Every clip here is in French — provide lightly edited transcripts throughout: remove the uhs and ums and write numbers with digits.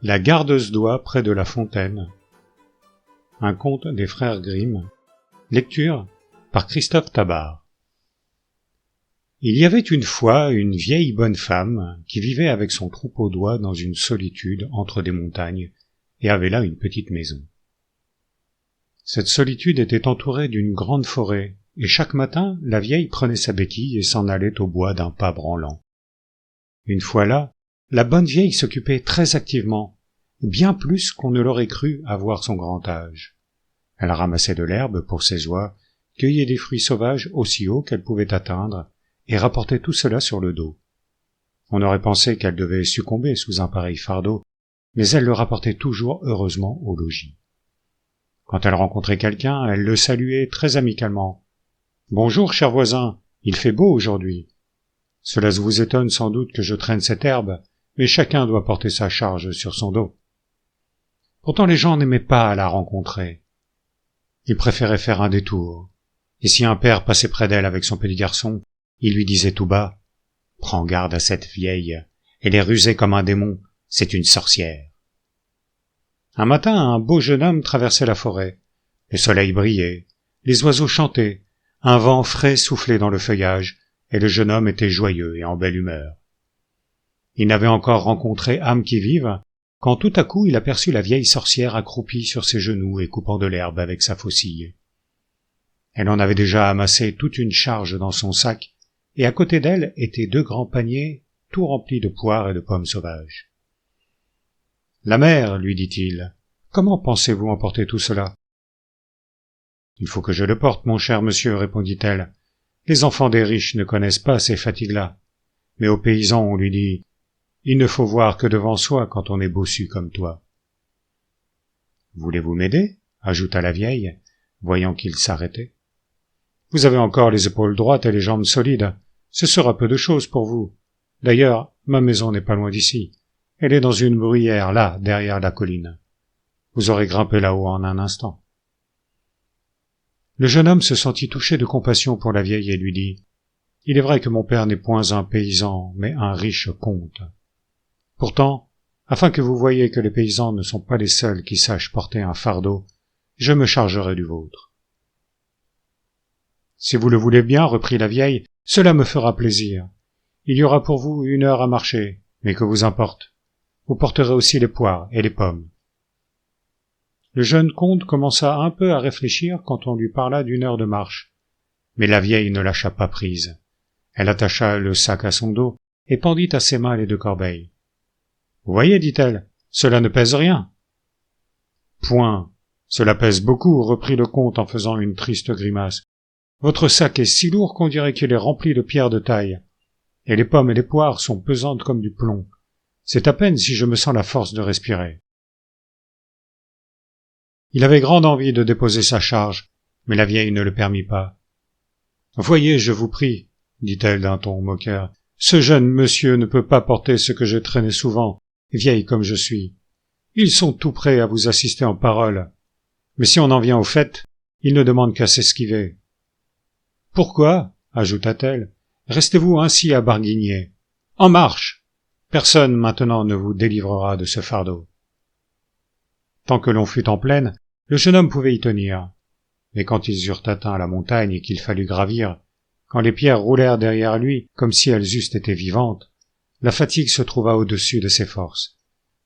La gardeuse d'oie près de la fontaine. Un conte des frères Grimm. Lecture par Christophe Tabar. Il y avait une fois une vieille bonne femme qui vivait avec son troupeau d'oies dans une solitude entre des montagnes et avait là une petite maison. Cette solitude était entourée d'une grande forêt et chaque matin la vieille prenait sa béquille et s'en allait au bois d'un pas branlant. Une fois là, la bonne vieille s'occupait très activement, bien plus qu'on ne l'aurait cru à voir son grand âge. Elle ramassait de l'herbe pour ses oies, cueillait des fruits sauvages aussi hauts qu'elle pouvait atteindre, et rapportait tout cela sur le dos. On aurait pensé qu'elle devait succomber sous un pareil fardeau, mais elle le rapportait toujours heureusement au logis. Quand elle rencontrait quelqu'un, elle le saluait très amicalement. « Bonjour, cher voisin, il fait beau aujourd'hui. Cela vous étonne sans doute que je traîne cette herbe, mais chacun doit porter sa charge sur son dos. » Pourtant les gens n'aimaient pas la rencontrer. Ils préféraient faire un détour. Et si un père passait près d'elle avec son petit garçon, il lui disait tout bas « Prends garde à cette vieille, elle est rusée comme un démon, c'est une sorcière. » Un matin, un beau jeune homme traversait la forêt. Le soleil brillait, les oiseaux chantaient, un vent frais soufflait dans le feuillage, et le jeune homme était joyeux et en belle humeur. Il n'avait encore rencontré âme qui vive, quand tout à coup il aperçut la vieille sorcière accroupie sur ses genoux et coupant de l'herbe avec sa faucille. Elle en avait déjà amassé toute une charge dans son sac, et à côté d'elle étaient 2 grands paniers tout remplis de poires et de pommes sauvages. « La mère, lui dit-il, comment pensez-vous emporter tout cela ?»« Il faut que je le porte, mon cher monsieur, répondit-elle. Les enfants des riches ne connaissent pas ces fatigues-là. Mais aux paysans, on lui dit « Il ne faut voir que devant soi quand on est bossu comme toi. » « Voulez-vous m'aider ?» ajouta la vieille, voyant qu'il s'arrêtait. « Vous avez encore les épaules droites et les jambes solides. Ce sera peu de chose pour vous. D'ailleurs, ma maison n'est pas loin d'ici. Elle est dans une bruyère, là, derrière la colline. Vous aurez grimpé là-haut en un instant. » Le jeune homme se sentit touché de compassion pour la vieille et lui dit « Il est vrai que mon père n'est point un paysan, mais un riche comte. Pourtant, afin que vous voyiez que les paysans ne sont pas les seuls qui sachent porter un fardeau, je me chargerai du vôtre. »« Si vous le voulez bien, reprit la vieille, cela me fera plaisir. Il y aura pour vous 1 heure à marcher, mais que vous importe. Vous porterez aussi les poires et les pommes. » Le jeune comte commença un peu à réfléchir quand on lui parla d'1 heure de marche. Mais la vieille ne lâcha pas prise. Elle attacha le sac à son dos et pendit à ses mains les 2 corbeilles. « Vous voyez, dit-elle, cela ne pèse rien. »« Point, cela pèse beaucoup, reprit le comte en faisant une triste grimace. Votre sac est si lourd qu'on dirait qu'il est rempli de pierres de taille. Et les pommes et les poires sont pesantes comme du plomb. C'est à peine si je me sens la force de respirer. » Il avait grande envie de déposer sa charge, mais la vieille ne le permit pas. « Voyez, je vous prie, dit-elle d'un ton moqueur, ce jeune monsieur ne peut pas porter ce que j'ai traîné souvent, vieille comme je suis. Ils sont tout prêts à vous assister en parole. Mais si on en vient au fait, ils ne demandent qu'à s'esquiver. »« Pourquoi, ajouta-t-elle, restez-vous ainsi à barguigner? En marche! Personne maintenant ne vous délivrera de ce fardeau. » Tant que l'on fut en plaine, le jeune homme pouvait y tenir. Mais quand ils eurent atteint la montagne et qu'il fallut gravir, quand les pierres roulèrent derrière lui comme si elles eussent été vivantes, la fatigue se trouva au-dessus de ses forces.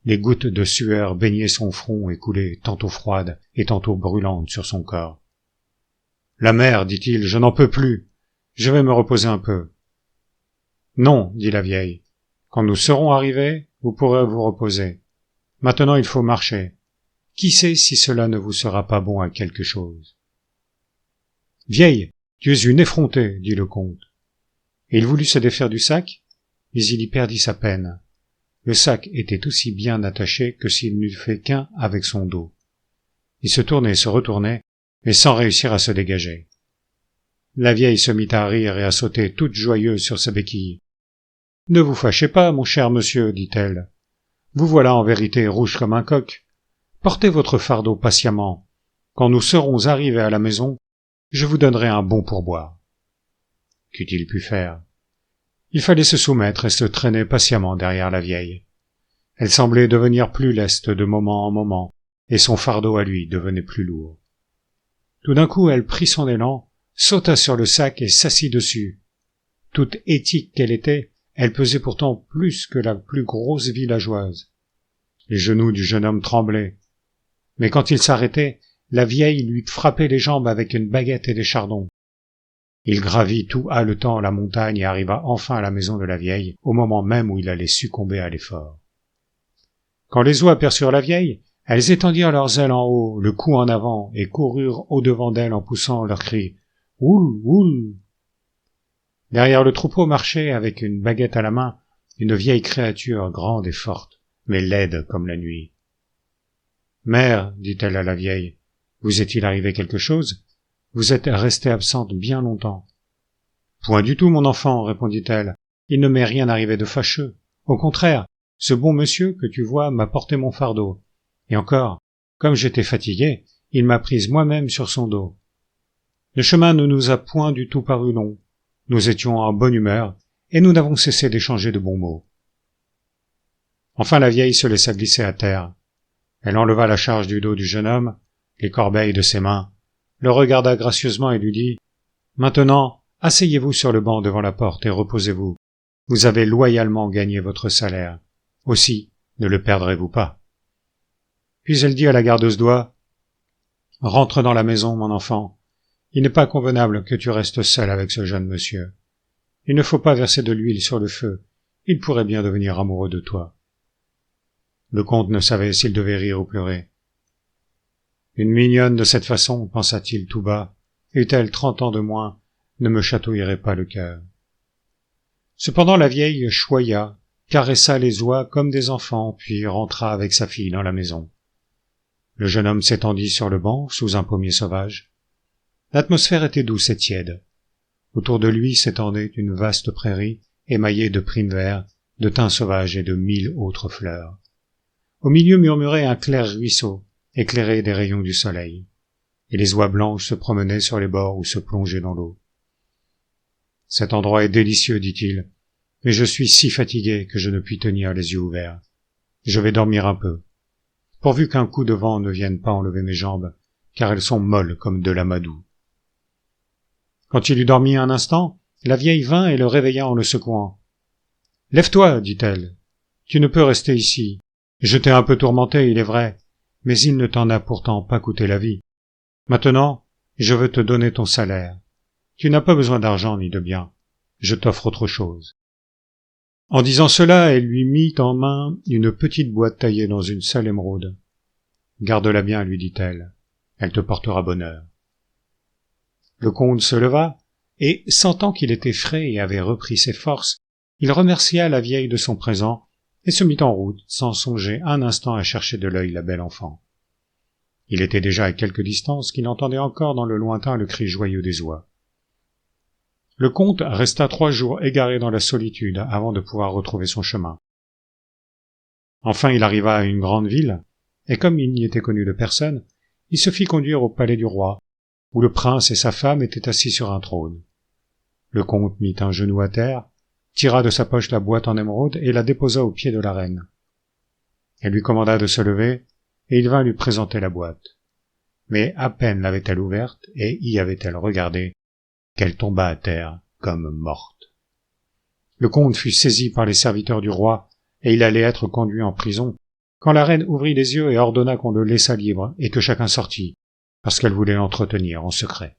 Les gouttes de sueur baignaient son front et coulaient tantôt froides et tantôt brûlantes sur son corps. « La mère, dit-il, je n'en peux plus. Je vais me reposer un peu. »« Non, dit la vieille. Quand nous serons arrivés, vous pourrez vous reposer. Maintenant il faut marcher. Qui sait si cela ne vous sera pas bon à quelque chose. »« Vieille, tu es une effrontée, dit le comte. Et il voulut se défaire du sac, mais il y perdit sa peine. Le sac était aussi bien attaché que s'il n'eût fait qu'un avec son dos. Il se tournait et se retournait, mais sans réussir à se dégager. La vieille se mit à rire et à sauter toute joyeuse sur sa béquille. « Ne vous fâchez pas, mon cher monsieur, dit-elle. Vous voilà en vérité rouge comme un coq. Portez votre fardeau patiemment. Quand nous serons arrivés à la maison, je vous donnerai un bon pourboire. » Qu'eût-il pu faire? Il fallait se soumettre et se traîner patiemment derrière la vieille. Elle semblait devenir plus leste de moment en moment, et son fardeau à lui devenait plus lourd. Tout d'un coup, elle prit son élan, sauta sur le sac et s'assit dessus. Toute étique qu'elle était, elle pesait pourtant plus que la plus grosse villageoise. Les genoux du jeune homme tremblaient. Mais quand il s'arrêtait, la vieille lui frappait les jambes avec une baguette et des chardons. Il gravit tout haletant la montagne et arriva enfin à la maison de la vieille, au moment même où il allait succomber à l'effort. Quand les oies aperçurent la vieille, elles étendirent leurs ailes en haut, le cou en avant, et coururent au-devant d'elle en poussant leurs cris « Oul, oul !» Derrière le troupeau marchait, avec une baguette à la main, une vieille créature grande et forte, mais laide comme la nuit. « Mère, dit-elle à la vieille, vous est-il arrivé quelque chose? Vous êtes restée absente bien longtemps. »« Point du tout, mon enfant, répondit-elle. Il ne m'est rien arrivé de fâcheux. Au contraire, ce bon monsieur que tu vois m'a porté mon fardeau. Et encore, comme j'étais fatigué, il m'a prise moi-même sur son dos. Le chemin ne nous a point du tout paru long. Nous étions en bonne humeur, et nous n'avons cessé d'échanger de bons mots. » Enfin la vieille se laissa glisser à terre. Elle enleva la charge du dos du jeune homme, les corbeilles de ses mains, le regarda gracieusement et lui dit « Maintenant, asseyez-vous sur le banc devant la porte et reposez-vous. Vous avez loyalement gagné votre salaire. Aussi, ne le perdrez-vous pas. » Puis elle dit à la gardeuse d'oies « Rentre dans la maison, mon enfant. Il n'est pas convenable que tu restes seul avec ce jeune monsieur. Il ne faut pas verser de l'huile sur le feu. Il pourrait bien devenir amoureux de toi. » Le comte ne savait s'il devait rire ou pleurer. Une mignonne de cette façon, pensa-t-il tout bas, eût-elle 30 ans de moins, ne me chatouillerait pas le cœur. Cependant la vieille choya, caressa les oies comme des enfants, puis rentra avec sa fille dans la maison. Le jeune homme s'étendit sur le banc, sous un pommier sauvage. L'atmosphère était douce et tiède. Autour de lui s'étendait une vaste prairie, émaillée de primes verts, de thym sauvage et de 1000 autres fleurs. Au milieu murmurait un clair ruisseau, éclairé des rayons du soleil, et les oies blanches se promenaient sur les bords ou se plongeaient dans l'eau. « Cet endroit est délicieux, dit-il, mais je suis si fatigué que je ne puis tenir les yeux ouverts. Je vais dormir un peu, pourvu qu'un coup de vent ne vienne pas enlever mes jambes, car elles sont molles comme de l'amadou. » Quand il eut dormi un instant, la vieille vint et le réveilla en le secouant. « Lève-toi, dit-elle, tu ne peux rester ici. Je t'ai un peu tourmenté, il est vrai, mais il ne t'en a pourtant pas coûté la vie. Maintenant, je veux te donner ton salaire. Tu n'as pas besoin d'argent ni de biens. Je t'offre autre chose. » En disant cela, elle lui mit en main une petite boîte taillée dans une seule émeraude. « Garde-la bien, lui dit-elle. Elle te portera bonheur. » Le comte se leva, et, sentant qu'il était frais et avait repris ses forces, il remercia la vieille de son présent et se mit en route, sans songer un instant à chercher de l'œil la belle enfant. Il était déjà à quelque distance qu'il entendait encore dans le lointain le cri joyeux des oies. Le comte resta 3 jours égaré dans la solitude avant de pouvoir retrouver son chemin. Enfin il arriva à une grande ville, et comme il n'y était connu de personne, il se fit conduire au palais du roi, où le prince et sa femme étaient assis sur un trône. Le comte mit un genou à terre, tira de sa poche la boîte en émeraude et la déposa aux pieds de la reine. Elle lui commanda de se lever, et il vint lui présenter la boîte. Mais à peine l'avait-elle ouverte, et y avait-elle regardé, qu'elle tomba à terre comme morte. Le comte fut saisi par les serviteurs du roi, et il allait être conduit en prison, quand la reine ouvrit les yeux et ordonna qu'on le laissât libre, et que chacun sortît, parce qu'elle voulait l'entretenir en secret.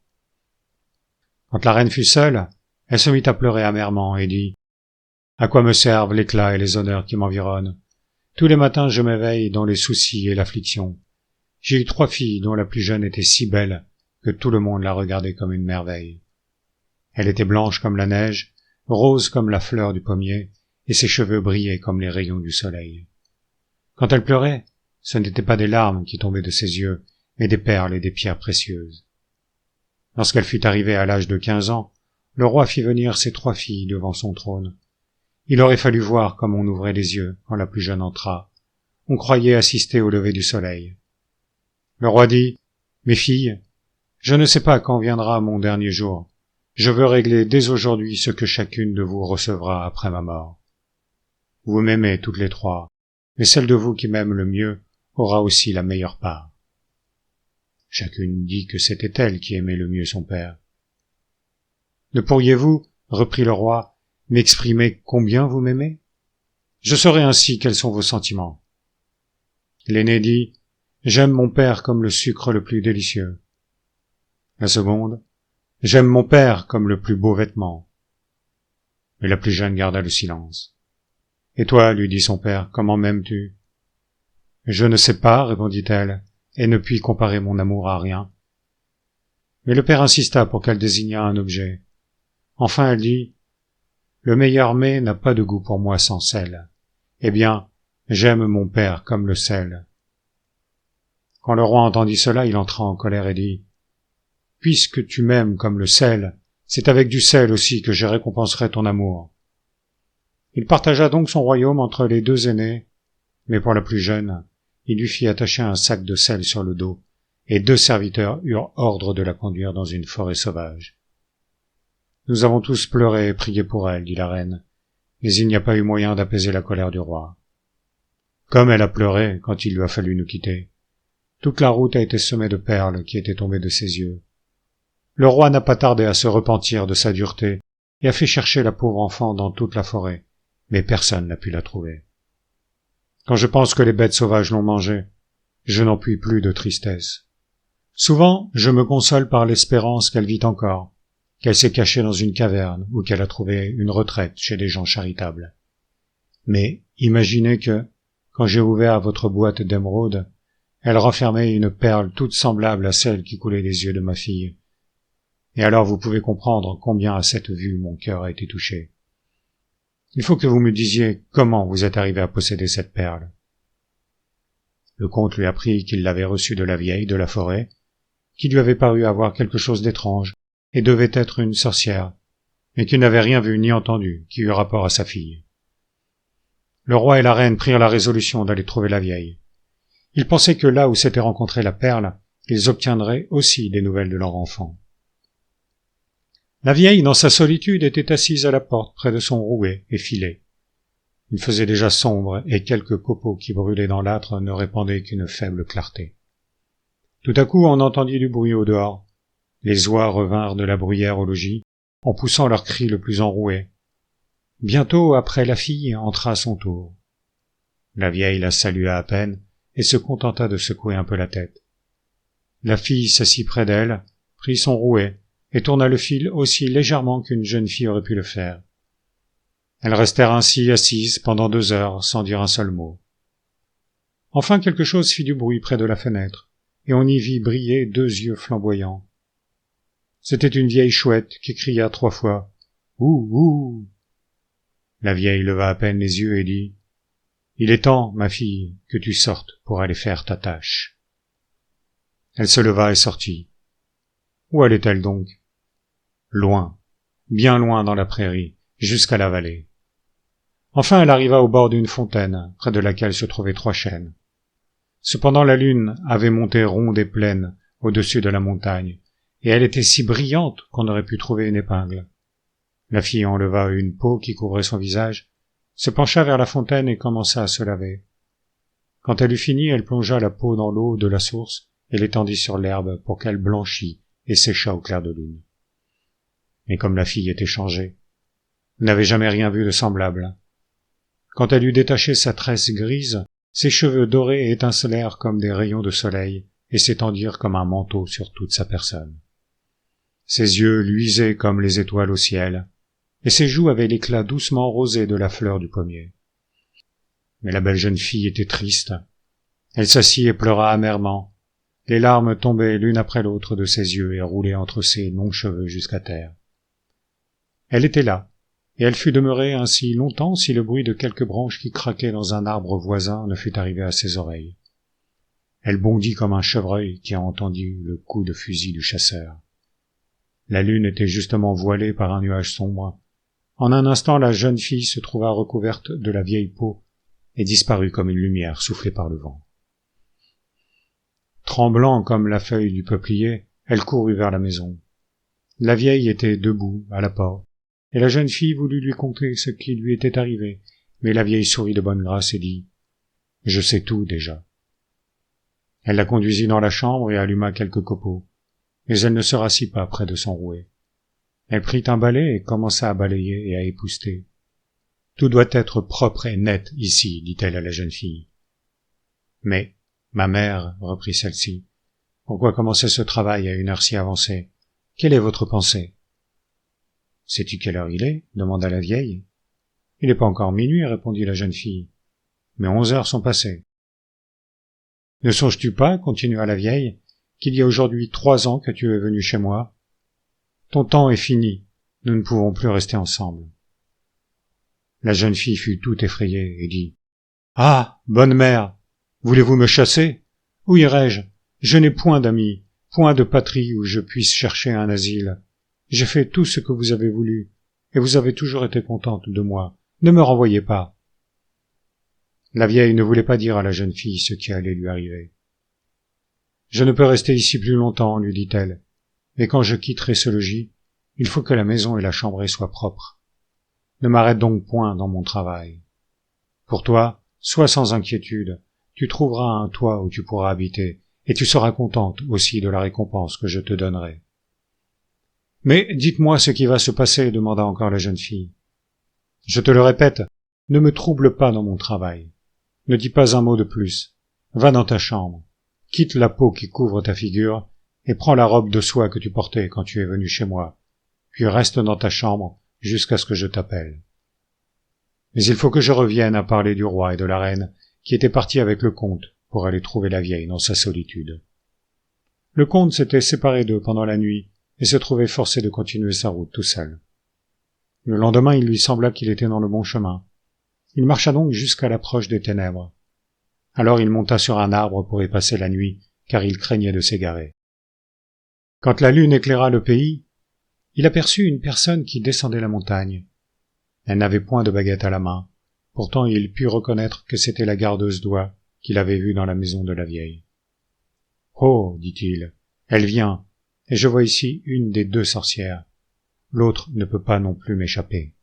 Quand la reine fut seule, elle se mit à pleurer amèrement et dit « À quoi me servent l'éclat et les honneurs qui m'environnent? Tous les matins je m'éveille dans les soucis et l'affliction. J'ai eu 3 filles dont la plus jeune était si belle que tout le monde la regardait comme une merveille. Elle était blanche comme la neige, rose comme la fleur du pommier, et ses cheveux brillaient comme les rayons du soleil. Quand elle pleurait, ce n'étaient pas des larmes qui tombaient de ses yeux, mais des perles et des pierres précieuses. Lorsqu'elle fut arrivée à l'âge de 15 ans, le roi fit venir ses 3 filles devant son trône. Il aurait fallu voir comme on ouvrait les yeux quand la plus jeune entra. On croyait assister au lever du soleil. Le roi dit « Mes filles, je ne sais pas quand viendra mon dernier jour. Je veux régler dès aujourd'hui ce que chacune de vous recevra après ma mort. Vous m'aimez toutes les 3, mais celle de vous qui m'aime le mieux aura aussi la meilleure part. » Chacune dit que c'était elle qui aimait le mieux son père. « Ne pourriez-vous, reprit le roi, m'exprimer combien vous m'aimez? Je saurai ainsi quels sont vos sentiments. » L'aîné dit, « J'aime mon père comme le sucre le plus délicieux. » La seconde, « J'aime mon père comme le plus beau vêtement. » Mais la plus jeune garda le silence. « Et toi, lui dit son père, comment m'aimes-tu? » « Je ne sais pas, répondit-elle, et ne puis comparer mon amour à rien. » Mais le père insista pour qu'elle désignât un objet. Enfin elle dit, « Le meilleur mets n'a pas de goût pour moi sans sel. Eh bien, j'aime mon père comme le sel. » Quand le roi entendit cela, il entra en colère et dit, « Puisque tu m'aimes comme le sel, c'est avec du sel aussi que je récompenserai ton amour. » Il partagea donc son royaume entre les deux aînés, mais pour la plus jeune, il lui fit attacher un sac de sel sur le dos, et 2 serviteurs eurent ordre de la conduire dans une forêt sauvage. « Nous avons tous pleuré et prié pour elle, dit la reine, mais il n'y a pas eu moyen d'apaiser la colère du roi. Comme elle a pleuré quand il lui a fallu nous quitter. Toute la route a été semée de perles qui étaient tombées de ses yeux. Le roi n'a pas tardé à se repentir de sa dureté et a fait chercher la pauvre enfant dans toute la forêt, mais personne n'a pu la trouver. Quand je pense que les bêtes sauvages l'ont mangée, je n'en puis plus de tristesse. Souvent, je me console par l'espérance qu'elle vit encore, qu'elle s'est cachée dans une caverne ou qu'elle a trouvé une retraite chez des gens charitables. Mais imaginez que, quand j'ai ouvert votre boîte d'émeraude, elle renfermait une perle toute semblable à celle qui coulait des yeux de ma fille. Et alors vous pouvez comprendre combien à cette vue mon cœur a été touché. Il faut que vous me disiez comment vous êtes arrivé à posséder cette perle. » Le comte lui apprit qu'il l'avait reçue de la vieille de la forêt, qui lui avait paru avoir quelque chose d'étrange et devait être une sorcière, mais qu'il n'avait rien vu ni entendu qui eût rapport à sa fille. Le roi et la reine prirent la résolution d'aller trouver la vieille. Ils pensaient que là où s'était rencontrée la perle, ils obtiendraient aussi des nouvelles de leur enfant. La vieille, dans sa solitude, était assise à la porte près de son rouet et filait. Il faisait déjà sombre et quelques copeaux qui brûlaient dans l'âtre ne répandaient qu'une faible clarté. Tout à coup, on entendit du bruit au dehors. Les oies revinrent de la bruyère au logis, en poussant leur cri le plus enroué. Bientôt, après la fille, entra à son tour. La vieille la salua à peine et se contenta de secouer un peu la tête. La fille s'assit près d'elle, prit son rouet et tourna le fil aussi légèrement qu'une jeune fille aurait pu le faire. Elles restèrent ainsi assises pendant 2 heures sans dire un seul mot. Enfin quelque chose fit du bruit près de la fenêtre, et on y vit briller 2 yeux flamboyants. C'était une vieille chouette qui cria 3 fois « Ouh, ouh !» La vieille leva à peine les yeux et dit « Il est temps, ma fille, que tu sortes pour aller faire ta tâche. » Elle se leva et sortit. Où allait-elle donc? Loin, bien loin dans la prairie, jusqu'à la vallée. Enfin elle arriva au bord d'une fontaine, près de laquelle se trouvaient 3 chênes. Cependant la lune avait monté ronde et pleine au-dessus de la montagne, et elle était si brillante qu'on aurait pu trouver une épingle. La fille enleva une peau qui couvrait son visage, se pencha vers la fontaine et commença à se laver. Quand elle eut fini, elle plongea la peau dans l'eau de la source et l'étendit sur l'herbe pour qu'elle blanchît et sécha au clair de lune. Mais comme la fille était changée, elle n'avait jamais rien vu de semblable. Quand elle eut détaché sa tresse grise, ses cheveux dorés étincelèrent comme des rayons de soleil et s'étendirent comme un manteau sur toute sa personne. Ses yeux luisaient comme les étoiles au ciel, et ses joues avaient l'éclat doucement rosé de la fleur du pommier. Mais la belle jeune fille était triste. Elle s'assit et pleura amèrement. Les larmes tombaient l'une après l'autre de ses yeux et roulaient entre ses longs cheveux jusqu'à terre. Elle était là, et elle fut demeurée ainsi longtemps si le bruit de quelques branches qui craquaient dans un arbre voisin ne fut arrivé à ses oreilles. Elle bondit comme un chevreuil qui a entendu le coup de fusil du chasseur. La lune était justement voilée par un nuage sombre. En un instant, la jeune fille se trouva recouverte de la vieille peau et disparut comme une lumière soufflée par le vent. Tremblant comme la feuille du peuplier, elle courut vers la maison. La vieille était debout à la porte, et la jeune fille voulut lui conter ce qui lui était arrivé, mais la vieille sourit de bonne grâce et dit Je sais tout déjà. » Elle la conduisit dans la chambre et alluma quelques copeaux, mais elle ne se rassit pas près de son rouet. Elle prit un balai et commença à balayer et à épousseter. « Tout doit être propre et net ici, dit-elle à la jeune fille. »« Mais, ma mère, reprit celle-ci, pourquoi commencer ce travail à une heure si avancée? Quelle est votre pensée? »« Sais-tu quelle heure il est? Demanda la vieille. »« Il n'est pas encore minuit, répondit la jeune fille. Mais 11 heures sont passées. »« Ne songes-tu pas, continua la vieille, qu'il y a aujourd'hui 3 ans que tu es venu chez moi? Ton temps est fini, nous ne pouvons plus rester ensemble. » La jeune fille fut tout effrayée et dit : « Ah, bonne mère, voulez-vous me chasser? Où irai-je? Je n'ai point d'amis, point de patrie où je puisse chercher un asile. J'ai fait tout ce que vous avez voulu, et vous avez toujours été contente de moi. Ne me renvoyez pas. » La vieille ne voulait pas dire à la jeune fille ce qui allait lui arriver. « Je ne peux rester ici plus longtemps, lui dit-elle, et quand je quitterai ce logis, il faut que la maison et la chambrée soient propres. Ne m'arrête donc point dans mon travail. Pour toi, sois sans inquiétude, tu trouveras un toit où tu pourras habiter, et tu seras contente aussi de la récompense que je te donnerai. »« Mais dites-moi ce qui va se passer, demanda encore la jeune fille. »« Je te le répète, ne me trouble pas dans mon travail. Ne dis pas un mot de plus. Va dans ta chambre, quitte la peau qui couvre ta figure, et prends la robe de soie que tu portais quand tu es venu chez moi, puis reste dans ta chambre jusqu'à ce que je t'appelle. Mais il faut que je revienne à parler du roi et de la reine, qui étaient partis avec le comte pour aller trouver la vieille dans sa solitude. Le comte s'était séparé d'eux pendant la nuit et se trouvait forcé de continuer sa route tout seul. Le lendemain, il lui sembla qu'il était dans le bon chemin. Il marcha donc jusqu'à l'approche des ténèbres. Alors il monta sur un arbre pour y passer la nuit, car il craignait de s'égarer. Quand la lune éclaira le pays, il aperçut une personne qui descendait la montagne. Elle n'avait point de baguette à la main, pourtant il put reconnaître que c'était la gardeuse d'oie qu'il avait vue dans la maison de la vieille. « Oh, dit-il, elle vient, et je vois ici une des 2 sorcières. L'autre ne peut pas non plus m'échapper. »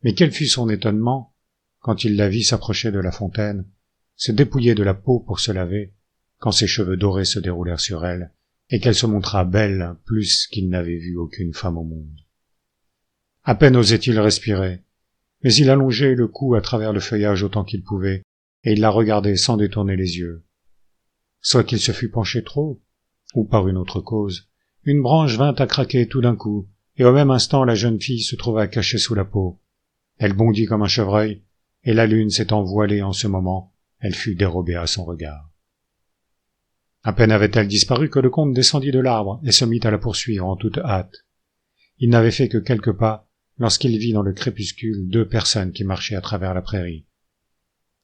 Mais quel fut son étonnement quand il la vit s'approcher de la fontaine, se dépouiller de la peau pour se laver, quand ses cheveux dorés se déroulèrent sur elle, et qu'elle se montra belle plus qu'il n'avait vu aucune femme au monde. À peine osait-il respirer, mais il allongeait le cou à travers le feuillage autant qu'il pouvait, et il la regardait sans détourner les yeux. Soit qu'il se fût penché trop, ou par une autre cause, une branche vint à craquer tout d'un coup, et au même instant la jeune fille se trouva cachée sous la peau. Elle bondit comme un chevreuil, et la lune s'étant voilée en ce moment, elle fut dérobée à son regard. À peine avait-elle disparu que le comte descendit de l'arbre et se mit à la poursuivre en toute hâte. Il n'avait fait que quelques pas lorsqu'il vit dans le crépuscule 2 personnes qui marchaient à travers la prairie.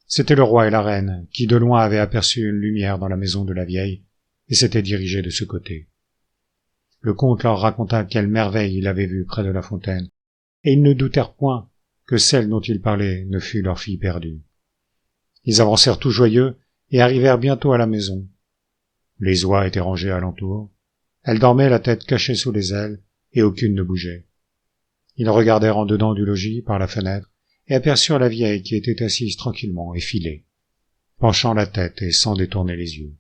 C'étaient le roi et la reine, qui de loin avaient aperçu une lumière dans la maison de la vieille et s'étaient dirigés de ce côté. Le comte leur raconta quelle merveille il avait vue près de la fontaine, et ils ne doutèrent point que celle dont il parlait ne fût leur fille perdue. Ils avancèrent tout joyeux et arrivèrent bientôt à la maison. Les oies étaient rangées alentour. Elles dormaient la tête cachée sous les ailes, et aucune ne bougeait. Ils regardèrent en dedans du logis par la fenêtre, et aperçurent la vieille qui était assise tranquillement, effilée, penchant la tête et sans détourner les yeux.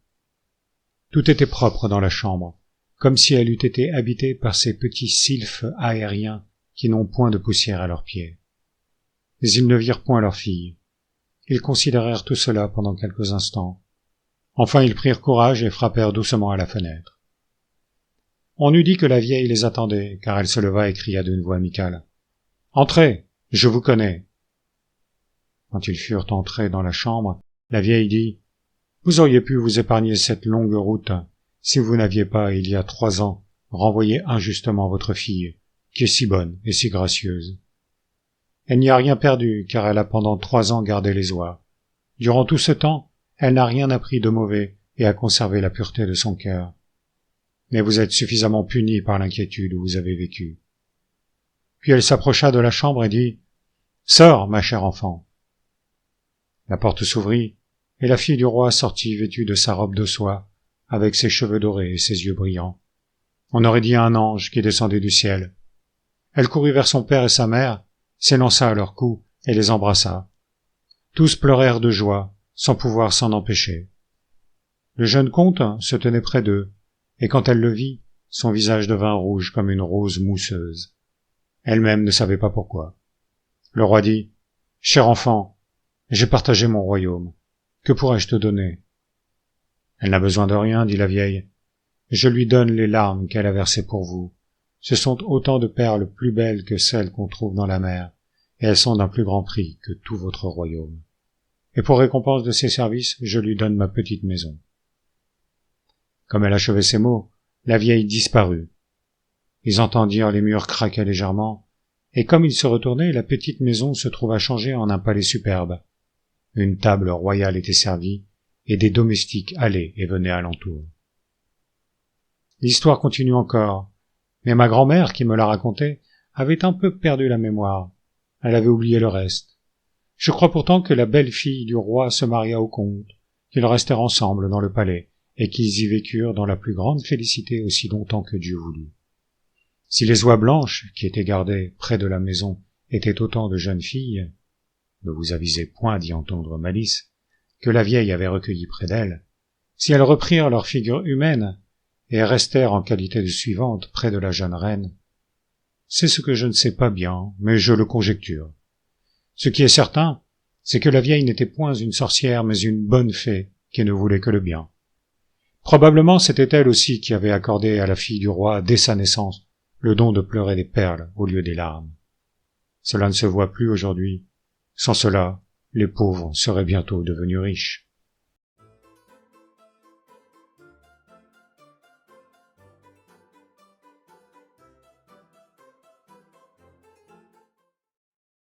Tout était propre dans la chambre, comme si elle eût été habitée par ces petits sylphes aériens qui n'ont point de poussière à leurs pieds. Mais ils ne virent point leur fille. Ils considérèrent tout cela pendant quelques instants. Enfin ils prirent courage et frappèrent doucement à la fenêtre. On eût dit que la vieille les attendait, car elle se leva et cria d'une voix amicale : « Entrez, je vous connais. » Quand ils furent entrés dans la chambre, la vieille dit : « Vous auriez pu vous épargner cette longue route si vous n'aviez pas, il y a 3 ans, renvoyé injustement votre fille, qui est si bonne et si gracieuse. Elle n'y a rien perdu, car elle a pendant 3 ans gardé les oies. Durant tout ce temps, elle n'a rien appris de mauvais et a conservé la pureté de son cœur. Mais vous êtes suffisamment puni par l'inquiétude où vous avez vécu. » Puis elle s'approcha de la chambre et dit : « Sors, ma chère enfant. » La porte s'ouvrit, et la fille du roi sortit vêtue de sa robe de soie, avec ses cheveux dorés et ses yeux brillants. On aurait dit un ange qui descendait du ciel. Elle courut vers son père et sa mère, s'élança à leur cou et les embrassa. Tous pleurèrent de joie, sans pouvoir s'en empêcher. Le jeune comte se tenait près d'eux, et quand elle le vit, son visage devint rouge comme une rose mousseuse. Elle-même ne savait pas pourquoi. Le roi dit, « Cher enfant, j'ai partagé mon royaume. Que pourrais-je te donner ?» « Elle n'a besoin de rien, dit la vieille. Je lui donne les larmes qu'elle a versées pour vous. Ce sont autant de perles plus belles que celles qu'on trouve dans la mer, et elles sont d'un plus grand prix que tout votre royaume. Et pour récompense de ses services, je lui donne ma petite maison. » Comme elle achevait ces mots, la vieille disparut. Ils entendirent les murs craquer légèrement, et comme ils se retournaient, la petite maison se trouva changée en un palais superbe. Une table royale était servie, et des domestiques allaient et venaient alentour. L'histoire continue encore, mais ma grand-mère, qui me l'a racontée, avait un peu perdu la mémoire. Elle avait oublié le reste. Je crois pourtant que la belle-fille du roi se maria au comte, qu'ils restèrent ensemble dans le palais, et qu'ils y vécurent dans la plus grande félicité aussi longtemps que Dieu voulut. Si les oies blanches, qui étaient gardées près de la maison, étaient autant de jeunes filles, ne vous avisez point d'y entendre malice, que la vieille avait recueilli près d'elle, si elles reprirent leur figure humaine, et restèrent en qualité de suivante près de la jeune reine, c'est ce que je ne sais pas bien, mais je le conjecture. Ce qui est certain, c'est que la vieille n'était point une sorcière, mais une bonne fée, qui ne voulait que le bien. Probablement c'était elle aussi qui avait accordé à la fille du roi, dès sa naissance, le don de pleurer des perles au lieu des larmes. Cela ne se voit plus aujourd'hui. Sans cela, les pauvres seraient bientôt devenus riches.